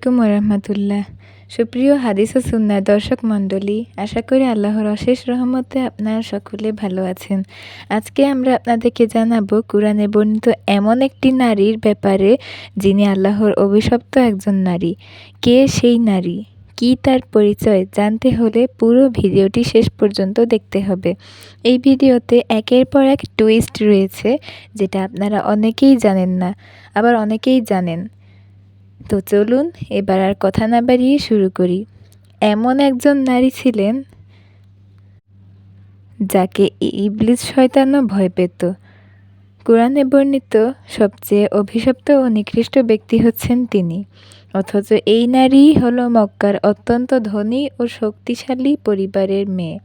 আলাইকুম ওরহমতুল্লাহ। সুপ্রিয় হাদিস ও সুন্নাহ দর্শক মণ্ডলী, আশা করি আল্লাহর অশেষ রহমতে আপনারা সকলে ভালো আছেন। আজকে আমরা আপনাদেরকে জানাবো কুরআনে বর্ণিত এমন একটি নারীর ব্যাপারে যিনি আল্লাহর অভিশপ্ত একজন নারী। কে সেই নারী, কী তার পরিচয় জানতে হলে পুরো ভিডিওটি শেষ পর্যন্ত দেখতে হবে। এই ভিডিওতে একের পর এক টুইস্ট রয়েছে, যেটা আপনারা অনেকেই জানেন না, আবার অনেকেই জানেন। তো চলুন এবার আর কথা না বাড়িয়ে শুরু করি। এমন একজন নারী ছিলেন যাকে ইবলিস শয়তানও ভয় পেত। কুরআনে বর্ণিত সবচেয়ে অভিশপ্ত ও নিকৃষ্ট ব্যক্তি হচ্ছেন তিনি। অথচ এই নারীই হলো মক্কার অত্যন্ত ধনী ও শক্তিশালী পরিবারের মেয়ে।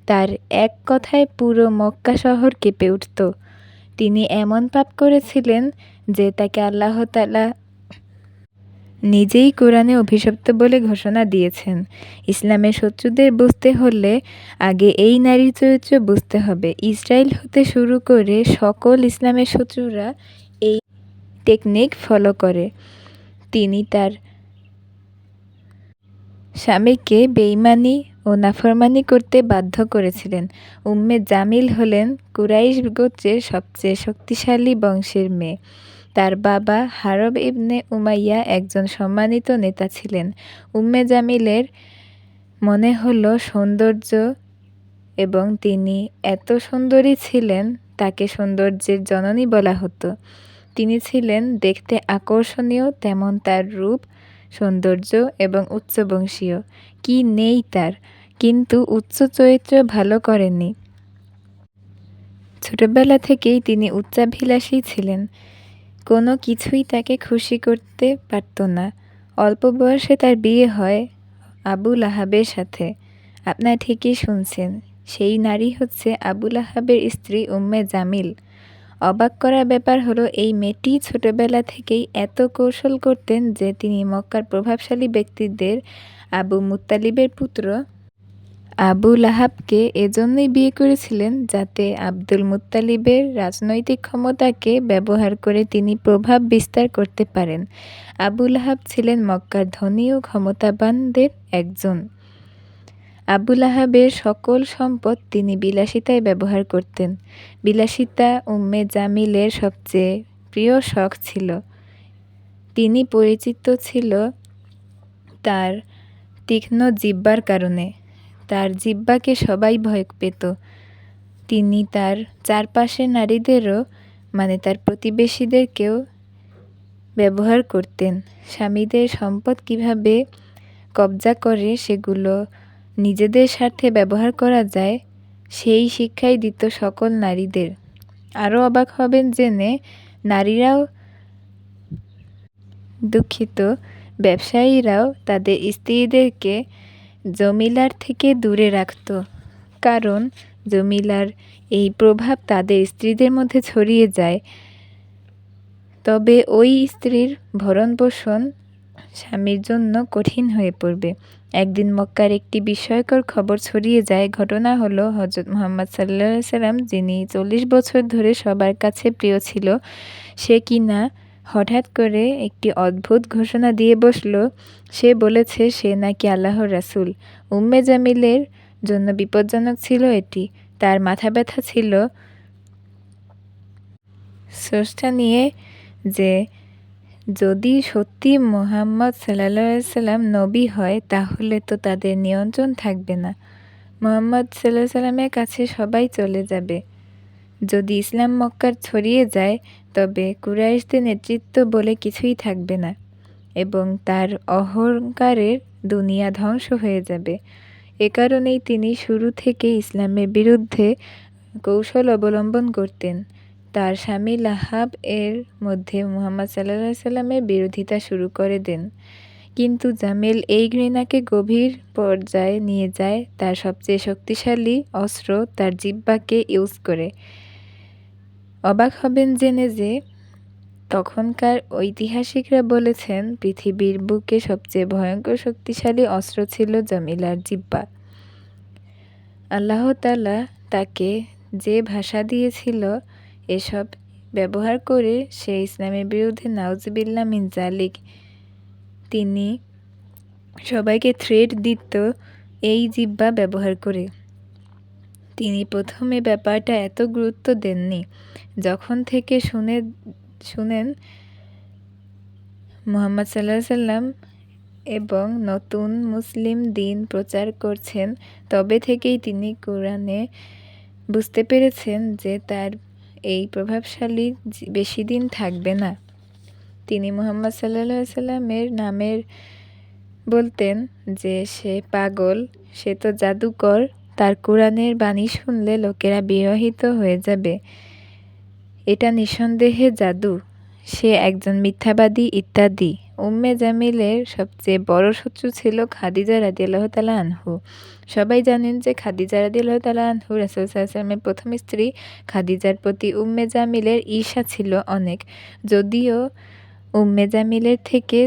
তার এক কথায় পুরো মক্কা শহর কেঁপে উঠত। তিনি এমন পাপ করেছিলেন যে তাকে আল্লাহ তাআলা নিজেই কোরআনে অভিশপ্ত বলে ঘোষণা দিয়েছেন। ইসলামের শত্রুদের বুঝতে হলে আগে এই নারীর চরিত্র বুঝতে হবে। ইসরায়েল হতে শুরু করে সকল ইসলামের শত্রুরা এই টেকনিক ফলো করে। তিনি তার স্বামীকে বেঈমানি ও নাফরমানি করতে বাধ্য করেছিলেন। উম্মে জামিল হলেন কুরাইশ গোত্রের সবচেয়ে শক্তিশালী বংশের মেয়ে। তার বাবা হারব ইবনে উমাইয়া একজন সম্মানিত নেতা ছিলেন। উম্মে জামিলের মনে হলো সৌন্দর্য, এবং তিনি এত সুন্দরী ছিলেন তাকে সৌন্দর্যের জননী বলা হতো। তিনি ছিলেন দেখতে আকর্ষণীয়, তেমন তার রূপ, সৌন্দর্য এবং উচ্চবংশীয়। কি নেই তার, কিন্তু উচ্চ চরিত্র ভালো করেনি। ছোটবেলা থেকেই তিনি উচ্চাভিলাষী ছিলেন। কোনো কিছুই তাকে খুশি করতে পারত না। অল্প বয়সে তার বিয়ে হয় আবু লাহাবের সাথে। আপনারা ঠিকই শুনছেন, সেই নারী হচ্ছে আবু লাহাবের স্ত্রী উম্মে জামিল। অবাক করার ব্যাপার হলো, এই মেয়েটি ছোটবেলা থেকেই এত কৌশল করতেন যে তিনি মক্কার প্রভাবশালী ব্যক্তিদের আবু মুত্তালিবের পুত্র আবু লাহাবকে এজন্যই বিয়ে করেছিলেন যাতে আব্দুল মুত্তালিবের রাজনৈতিক ক্ষমতাকে ব্যবহার করে তিনি প্রভাব বিস্তার করতে পারেন। আবু লাহাব ছিলেন মক্কার ধনী ও ক্ষমতাবানদের একজন। আবু লাহাবের সকল সম্পদ তিনি বিলাসিতায় ব্যবহার করতেন। বিলাসিতা উম্মে জামিলের সবচেয়ে প্রিয় শখ ছিল। তিনি পরিচিত ছিল তার তীক্ষ্ণ জিহ্বার কারণে। তার জিহ্বাকে সবাই ভয় পেত। তিনি তার চারপাশের নারীদেরও, মানে তার প্রতিবেশীদেরকেও ব্যবহার করতেন। স্বামীদের সম্পদ কিভাবে কবজা করে সেগুলো নিজেদের স্বার্থে ব্যবহার করা যায়, সেই শিক্ষাই দিত সকল নারীদের। আরও অবাক হবেন জেনে, নারীরাও দুঃখিত ব্যবসায়ীরাও তাদের স্ত্রীদেরকে জমিলার থেকে দূরে রাখত, কারণ জমিলার এই প্রভাব তাদের স্ত্রীদের মধ্যে ছড়িয়ে যায়। তবে ওই স্ত্রীর ভরণপোষণ স্বামীর জন্য কঠিন হয়ে পড়বে। একদিন মক্কার একটি বিস্ময়কর খবর ছড়িয়ে যায়। ঘটনা হলো, হজরত মুহাম্মদ সাল্লাল্লাহু আলাইহি সাল্লাম, যিনি 40 বছর ধরে সবার কাছে প্রিয় ছিল, সে কিনা হঠাৎ করে একটি অদ্ভুত ঘোষণা দিয়ে বসল। সে বলেছে সে নাকি আল্লাহর রাসূল। উম্মে জামিলের জন্য বিপজ্জনক ছিল এটি। তার মাথা ব্যথা ছিল স্রষ্টা নিয়ে, যে যদি সত্যি মুহাম্মদ সাল্লাল্লাহু আলাইহি সাল্লাম নবী হয় তাহলে তো তাদের নিয়ন্ত্রণ থাকবে না। মুহাম্মদ সাল্লাল্লাহু আলাইহি সাল্লামের কাছে সবাই চলে যাবে। যদি ইসলাম মক্কার ছড়িয়ে যায় তবে কুরাইশদের নেতৃত্ব বলে কিছুই থাকবে না, এবং তার অহংকারের দুনিয়া ধ্বংস হয়ে যাবে। এ কারণেই তিনি শুরু থেকে ইসলামের বিরুদ্ধে কৌশল অবলম্বন করতেন। তার স্বামী লাহাব এর মধ্যে মুহাম্মদ সাল্লাল্লাহু আলাইহি সাল্লামের বিরোধিতা শুরু করে দেন। কিন্তু জামিল এই ঘৃণাকে গভীর পর্যায়ে নিয়ে যায় তার সবচেয়ে শক্তিশালী অস্ত্র, তার জিহ্বাকে ইউজ করে। অবাক হবেন জেনে যে তখনকার ঐতিহাসিকরা বলেছেন পৃথিবীর বুকে সবচেয়ে ভয়ঙ্কর শক্তিশালী অস্ত্র ছিল জামিলার জিহ্বা। আল্লাহ তাআলা তাকে যে ভাষা দিয়েছিল, এসব ব্যবহার করে সে ইসলামের বিরুদ্ধে নাউজুবিল্লাহ মিন জালিক তিনি সবাইকে থ্রেট দিত এই জিহ্বা ব্যবহার করে। তিনি প্রথমে ব্যাপারটা এত গুরুত্ব দেননি। যখন থেকে শুনেন মুহাম্মদ সাল্লাল্লাহু আলাইহি সাল্লাম এবং নতুন মুসলিম দিন প্রচার করছেন, তবে থেকেই তিনি কোরআনে বুঝতে পেরেছেন যে তার এই প্রভাবশালী বেশি দিন থাকবে না। তিনি মুহাম্মদ সাল্লাল্লাহু আলাইহি সাল্লামের নামের বলতেন যে সে পাগল, সে তো জাদুকর, তার কোরআনের বাণী শুনলে লোকেরা বিরহিত হয়ে যাবে, এটা নিঃসন্দেহে জাদু, সে একজন মিথ্যাবাদী ইত্যাদি। উম্মে জামিলের সবচেয়ে বড় শত্রু ছিল খাদিজা রাদিয়াল্লাহু তাআলা আনহু। সবাই জানেন যে খাদিজা রাদিয়াল্লাহু তাআলা আনহু রাসূল সাল্লাল্লাহু আলাইহি ওয়াসাল্লামের প্রথম স্ত্রী। খাদিজার প্রতি উম্মে জামিলের ঈর্ষা ছিল অনেক। যদিও উম্মে জামিলের থেকে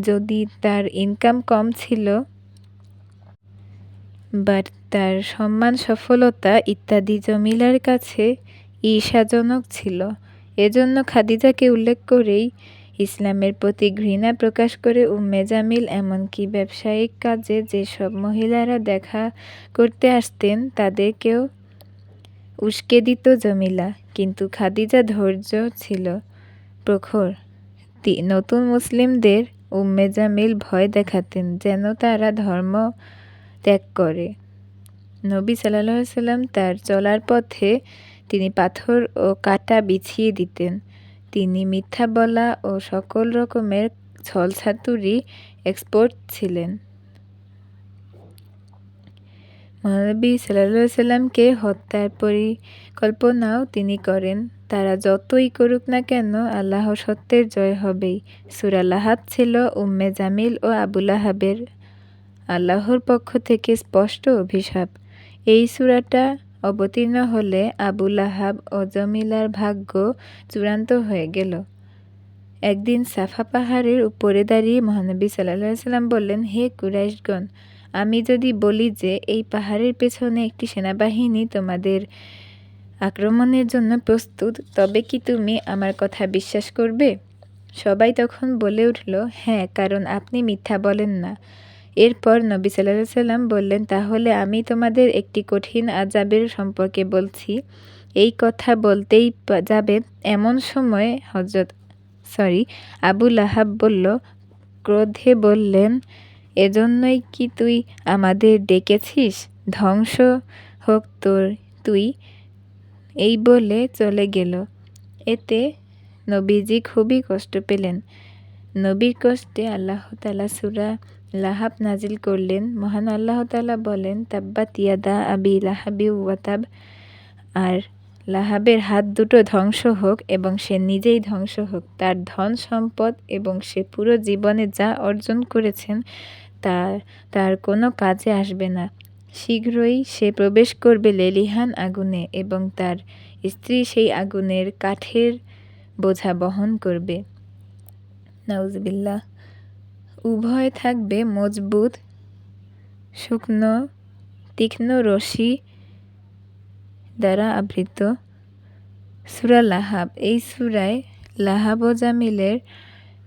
যদি তার ইনকাম কম ছিল, বাট তার সম্মান, সফলতা ইত্যাদি জমিলার কাছে ঈর্ষাজনক ছিল। এজন্য খাদিজাকে উল্লেখ করেই ইসলামের প্রতি ঘৃণা প্রকাশ করে উম্মে জামিল এমনকি ব্যবসায়িক কাজে যেসব মহিলারা দেখা করতে আসতেন তাদেরকেও উস্কে দিত জমিলা। কিন্তু খাদিজা ধৈর্য ছিল প্রখর। নতুন মুসলিমদের উম্মে জামিল ভয় দেখাতেন যেন তারা ধর্ম ত্যাগ করে। নবী সাল্লাল্লাহু আলাইহি সাল্লাম তার চলার পথে তিনি পাথর ও কাঁটা বিছিয়ে দিতেন। তিনি মিথ্যা বলা ও সকল রকমের ছলচাতুরি এক্সপার্ট ছিলেন। মহানবী সাল্লাল্লাহু আলাইহি সাল্লামকে হত্যার পরিকল্পনাও তিনি করেন। তারা যতই করুক না কেন, আল্লাহ সত্যের জয় হবেই। সূরা লাহাব ছিল উম্মে জামিল ও আবু লাহাবের আল্লাহর পক্ষ থেকে স্পষ্ট অভিশাপ। এই সূরাটা অবতীর্ণ হলে আবু লাহাব ও জমিলার ভাগ্য চূড়ান্ত হয়ে গেল। একদিন সাফা পাহাড়ের উপরে দাঁড়িয়ে মহানবী সাল্লাল্লাহু আলাইহি সাল্লাম বললেন, হে কুরাইশগণ, আমি যদি বলি যে এই পাহাড়ের পেছনে একটি সেনাবাহিনী তোমাদের আক্রমণের জন্য প্রস্তুত, তবে কি তুমি আমার কথা বিশ্বাস করবে? সবাই তখন বলে উঠল, হ্যাঁ, কারণ আপনি মিথ্যা বলেন না। এরপর নবী সাল্লাল্লাহু আলাইহি সাল্লাম বললেন, তাহলে আমি তোমাদের একটি কঠিন আযাবের সম্পর্কে বলছি। এই কথা বলতেই যাবে এমন সময় আবু লাহাব ক্রোধে বললেন, এজন্যই কি তুই আমাদের ডেকেছিস? ধ্বংস হোক তুই। এই বলে চলে গেল। এতে নবীজি খুবই কষ্ট পেলেন। নবীর কষ্টে আল্লাহ তাআলা সূরা লাহাব নাজিল করলেন। মহান আল্লাহ তাআলা বলেন, তাব্বাত ইয়াদা আবি লাহাবি ওয়া তাব, আর লাহাবের হাত দুটো ধ্বংস হোক এবং সে নিজেই ধ্বংস হোক। তার ধন সম্পদ এবং সে পুরো জীবনে যা অর্জন করেছেন তার কোনো কাজে আসবে না। শীঘ্রই সে প্রবেশ করবে লেলিহান আগুনে এবং তার স্ত্রী সেই আগুনের কাঠের বোঝা বহন করবে। নাউজুবিল্লাহ। উভয় থাকবে মজবুত, শুকনো, তীক্ষ্ণ রশি দ্বারা আবৃত। সূরা লাহাব। এই সূরায় লাহাব ও জামিলের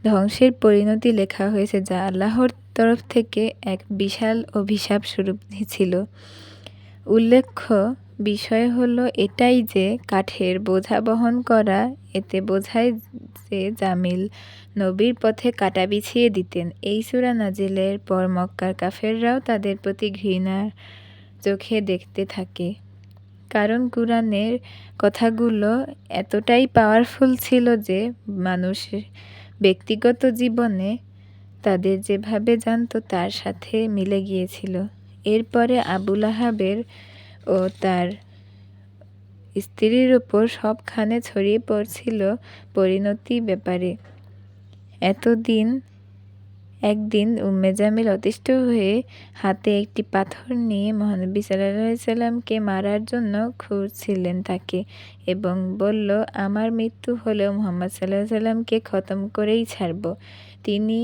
ধ্বংসের পরিণতি লেখা হয়েছে, যা আল্লাহর তরফ থেকে এক বিশাল অভিশাপ স্বরূপ ছিল। উল্লেখ্য বিষয় হলো এটাই যে কাঠের বোঝা বহন করা, এতে বোঝায় যে জামিল নবীর পথে কাঁটা বিছিয়ে দিতেন। এই সূরা নাজিলের পর মক্কার কাফেররাও তাদের প্রতি ঘৃণার চোখে দেখতে থাকে, কারণ কুরআনের কথাগুলো এতটাই পাওয়ারফুল ছিল যে মানুষের ব্যক্তিগত জীবনে তাদের যেভাবে জানত তার সাথে মিলে গিয়েছিল। এরপরে আবু লাহাবের ও তার স্ত্রীর উপর সবখানে ছড়িয়ে পড়ছিল পরিণতি ব্যাপারে। একদিন উম্মে জামিল অতিষ্ঠ হয়ে হাতে একটি পাথর নিয়ে মহানবী সাল্লাল্লাহু আলাইহি সাল্লামকে মারার জন্য খুঁজছিলেন তাকে, এবং বলল, আমার মৃত্যু হলেও মুহাম্মদ সাল্লাল্লাহু আলাইহি সাল্লামকে খতম করেই ছাড়ব। তিনি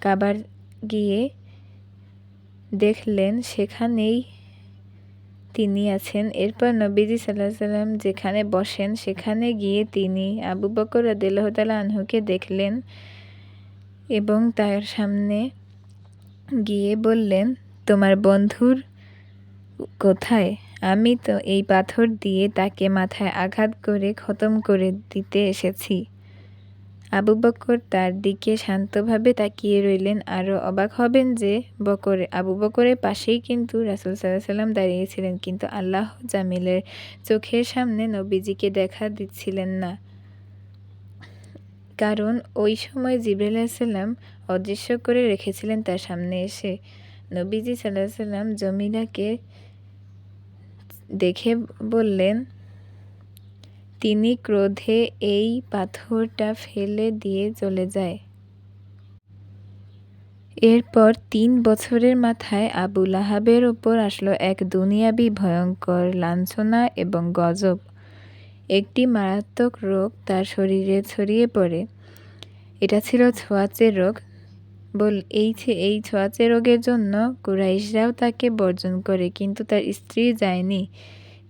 কাবার গিয়ে দেখলেন সেখানেই তিনি আছেন। এরপর নবীজি সাল্লাল্লাহু আলাইহি সাল্লাম যেখানে বসেন সেখানে গিয়ে তিনি আবু বকর রাদিয়াল্লাহু তাআলা আনহুকে দেখলেন এবং তার সামনে গিয়ে বললেন, তোমার বন্ধুর কোথায়? আমি তো এই পাথর দিয়ে তাকে মাথায় আঘাত করে খতম করে দিতে এসেছি। আবু বকর তার দিকে শান্তভাবে তাকিয়ে রইলেন। আরও অবাক হবেন যে আবু বকরের পাশেই কিন্তু রাসূল সাল্লাল্লাহু আলাইহি সাল্লাম দাঁড়িয়েছিলেন, কিন্তু আল্লাহ জামিলের চোখের সামনে নবীজিকে দেখা দিচ্ছিলেন না। কারণ ওই সময় জিবরাইল আলাইহিস সালাম অদৃশ্য করে রেখেছিলেন তার সামনে এসে। নবীজি সাল্লাল্লাহু আলাইহি সাল্লাম জমিলাকে দেখে বললেন, তিনি ক্রোধে এই পাথরটা ফেলে দিয়ে চলে যায়। এরপর ৩ বছরের মাথায় আবু লাহাবের ওপর আসলো এক দুনিয়াবি ভয়ঙ্কর লাঞ্ছনা এবং গজব। একটি মারাত্মক রোগ তার শরীরে ছড়িয়ে পড়ে। এটা ছিল ছোঁয়াচে রোগ। এই ছোঁয়াচে রোগের জন্য কুরাইশরাও তাকে বর্জন করে, কিন্তু তার স্ত্রী যায়নি।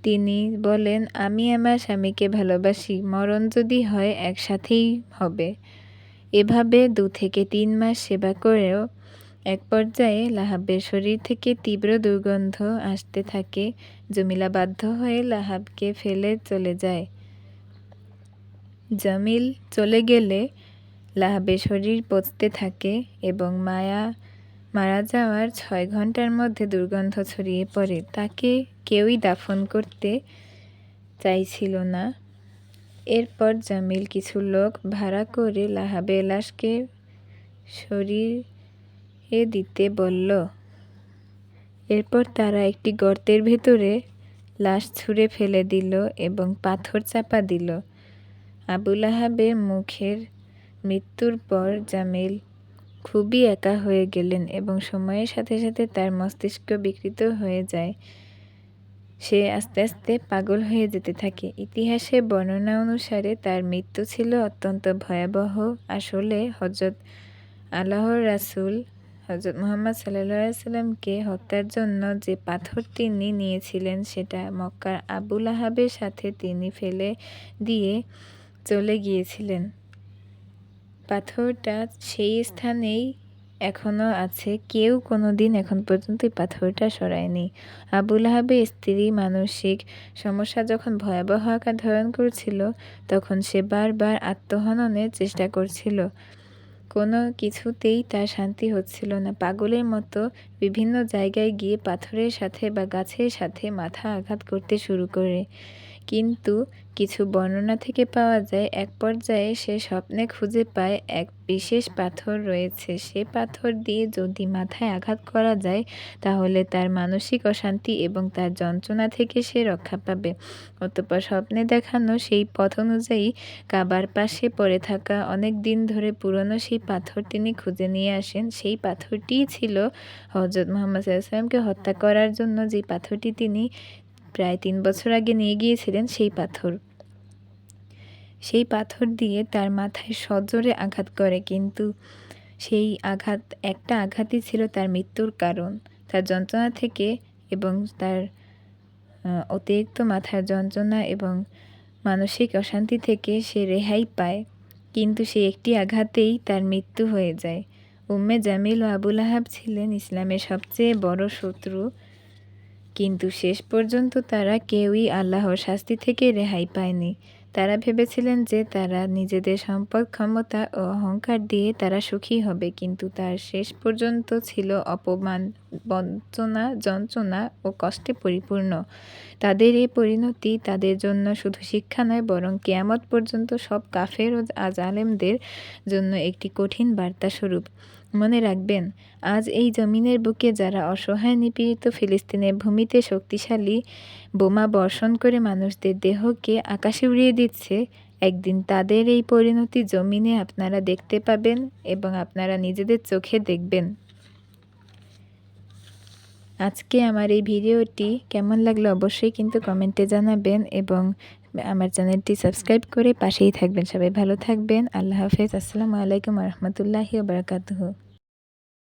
তিনি বলেন, আমি আমার স্বামীকে ভালোবাসি, মরণ যদি হয় একসাথেই হবে। এভাবে ২ থেকে ৩ মাস সেবা করেও এক পর্যায়ে লাহাবের শরীর থেকে তীব্র দুর্গন্ধ আসতে থাকে। জমিলা বাধ্য হয়ে লাহাবকে ফেলে চলে যায়। জামিল চলে গেলে লাহাবের শরীর পচতে থাকে এবং মারা যাওয়ার ৬ ঘন্টার মধ্যে দুর্গন্ধ ছড়িয়ে পড়ে। তাকে কেউই দাফন করতে চাইছিল না। এরপর জামিল কিছু লোক ভাড়া করে লাহাবের লাশকে সরিয়ে দিতে বলল। এরপর তারা একটি গর্তের ভেতরে লাশ ছুঁড়ে ফেলে দিল এবং পাথর চাপা দিল। আবু লাহাবের মৃত্যুর পর জামিল খুবই একা হয়ে গেলেন এবং সময়ের সাথে সাথে তার মস্তিষ্ক বিকৃত হয়ে যায়। সে আস্তে আস্তে পাগল হয়ে যেতে থাকে। ইতিহাসে বর্ণনা অনুসারে তার মৃত্যু ছিল অত্যন্ত ভয়াবহ। আসলে আল্লাহর রাসূল হযরত মুহাম্মদ সাল্লাল্লাহু আলাইহি সাল্লামকে হত্যার জন্য যে পাথর তিনি নিয়েছিলেন সেটা মক্কার আবু লাহাবের সাথে তিনি ফেলে দিয়ে চলে গিয়েছিলেন। পাথরটা সেই স্থানেই এখনও আছে। কেউ কোনোদিন এখন পর্যন্ত এই পাথরটা সরায়নি। আবু লাহাবের স্ত্রী মানসিক সমস্যা যখন ভয়াবহ আকার ধারণ করছিল, তখন সে বারবার আত্মহননের চেষ্টা করছিল। কোনো কিছুতেই তার শান্তি হচ্ছিল না। পাগলের মতো বিভিন্ন জায়গায় গিয়ে পাথরের সাথে বা গাছের সাথে মাথা আঘাত করতে শুরু করে। কিন্তু কিছু বর্ণনা থেকে পাওয়া যায়, এক পর্যায়ে সে স্বপ্নে খুঁজে পায় এক বিশেষ পাথর রয়েছে। সে পাথর দিয়ে যদি মাথায় আঘাত করা যায় তাহলে তার মানসিক অশান্তি এবং তার যন্ত্রণা থেকে সে রক্ষা পাবে। অতঃপর স্বপ্নে দেখানো সেই পথ অনুযায়ী কাবার পাশে পড়ে থাকা অনেক দিন ধরে পুরনো সেই পাথর তিনি খুঁজে নিয়ে আসেন। সেই পাথরটিই ছিল হযরত মুহাম্মদ সাল্লাল্লাহু আলাইহি ওয়াসাল্লামকে হত্যা করার জন্য যে পাথরটি তিনি প্রায় 3 বছর আগে নিয়ে গিয়েছিলেন, সেই পাথর। সেই পাথর দিয়ে তার মাথায় সজোরে আঘাত করে, কিন্তু সেই একটা আঘাতই ছিল তার মৃত্যুর কারণ। তার যন্ত্রণা থেকে এবং তার অতিরিক্ত মাথার যন্ত্রণা এবং মানসিক অশান্তি থেকে সে রেহাই পায়, কিন্তু সেই একটি আঘাতেই তার মৃত্যু হয়ে যায়। উম্মে জামিল ও আবু লাহাব ছিলেন ইসলামের সবচেয়ে বড় শত্রু, কিন্তু শেষ পর্যন্ত তারা কেউই আল্লাহর শাস্তি থেকে রেহাই পায়নি। তারা ভেবেছিলেন যে তারা নিজেদের সম্পদ, ক্ষমতা ও অহংকার দিয়ে তারা সুখী হবে, কিন্তু তার শেষ পর্যন্ত ছিল অপমান, বঞ্চনা, যন্ত্রণা ও কষ্টে পরিপূর্ণ। তাদের এই পরিণতি তাদের জন্য শুধু শিক্ষা নয়, বরং কিয়ামত পর্যন্ত সব কাফের ও জালেমদের জন্য একটি কঠিন বার্তা স্বরূপ। মনে রাখবেন, আজ এই জমিনের বুকে যারা অসহায় নিপীড়িত ফিলিস্তিনের ভূমিতে শক্তিশালী বোমা বর্ষণ করে মানুষদের দেহকে আকাশে উড়িয়ে দিচ্ছে, একদিন তাদের এই পরিণতি জমিনে আপনারা দেখতে পাবেন এবং আপনারা নিজেদের চোখে দেখবেন। আজকে আমার এই ভিডিওটি কেমন লাগলো অবশ্যই কিন্তু কমেন্টে জানাবেন এবং আমার চ্যানেলটি সাবস্ক্রাইব করে পাশেই থাকবেন। সবাই ভালো থাকবেন। আল্লাহ হাফেজ। আসসালামু আলাইকুম ওয়া রাহমাতুল্লাহি ওয়া বারাকাতুহু।